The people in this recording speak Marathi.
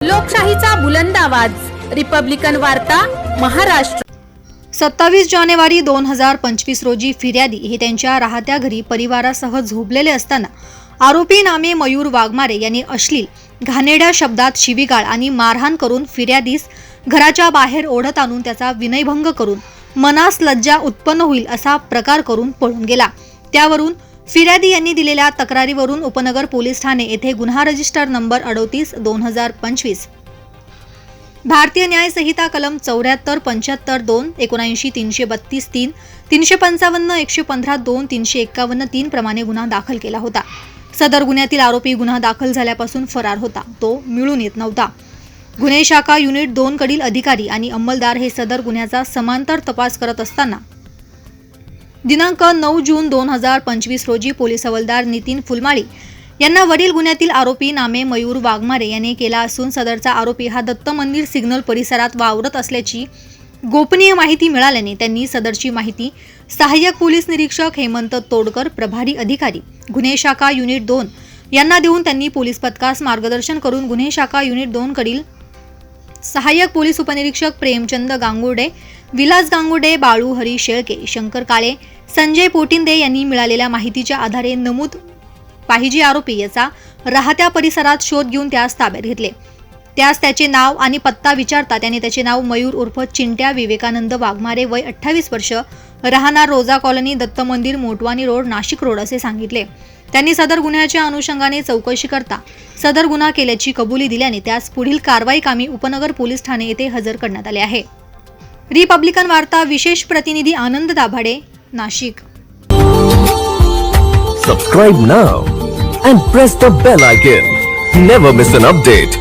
लोकशाहीचा बुलंद आवाज, रिपब्लिकन वार्ता, महाराष्ट्र। 27 जानेवारी 2025 रोजी फिर्यादी हे त्यांच्या राहत्या घरी परिवारासह झोपलेले असताना आरोपी नामे मयूर वाघमारे यांनी अश्लील घाणेरड्या शब्दात शिवीगाळ आणि मारहाण करून फिर्यादीस घराच्या बाहेर ओढत आणून त्याचा विनयभंग करून मनास लज्जा उत्पन्न होईल असा प्रकार करून पळून गेला। त्यावरून फिर्यादी यांनी दिलेल्या तक्रारीवरून उपनगर पोलीस ठाणे येथे गुन्हा रजिस्टर नंबर 38/2025 भारतीय न्याय संहिता कलम 74, 75, 2, 79, 332, 3, 355, 115, 2, 351, 3 प्रमाणे गुन्हा दाखल केला होता। सदर गुन्ह्यातील आरोपी गुन्हा दाखल झाल्यापासून फरार होता, तो मिळून येत नव्हता। गुन्हे शाखा युनिट 2 कडील अधिकारी आणि अंमलदार हे सदर गुन्ह्याचा समांतर तपास करत असताना दिनांक 9 जून 2025 रोजी पोलीस हवालदार नितीन फुलमाळी यांना वरील गुन्ह्यातील आरोपी नामे मयूर वाघमारे यांनी केला असून सदरचा आरोपी हा दत्त मंदिर सिग्नल परिसरात वावरत असल्याची गोपनीय माहिती मिळाल्याने त्यांनी सदरची माहिती सहाय्यक पोलीस निरीक्षक हेमंत तोडकर, प्रभारी अधिकारी गुन्हे शाखा युनिट 2 यांना देऊन त्यांनी पोलीस पथकास मार्गदर्शन करून गुन्हे शाखा युनिट 2 कडील सहाय्यक पोलीस उपनिरीक्षक प्रेमचंद गांगुर्डे, विलास गांगुर्डे, बाळू हरी शेळके, शंकर काळे, संजय पोटिंदे यांनी मिळालेल्या माहितीच्या आधारे नमूद पाहिजे आरोपी याचा राहत्या परिसरात शोध घेऊन त्यास ताब्यात घेतले। त्यास त्याचे नाव आणि पत्ता विचारता त्याने त्याचे नाव मयूर उर्फ चिंट्या विवेकानंद वाघमारे, वय 28 वर्ष, राहणार रोजा कॉलनी, दत्त मंदिर, मोटवानी रोड, नाशिक रोड असे सांगितले। त्यांनी सदर गुन्ह्याच्या अनुषंगाने चौकशी करता सदर गुन्हा केल्याची कबुली दिल्याने त्यास पुढील कारवाई कामी उपनगर पोलीस ठाणे येथे हजर करण्यात आले आहे। रिपब्लिकन वार्ता विशेष प्रतिनिधी आनंद Dabhade, Nashik. Subscribe now and press the bell icon. Never miss an update.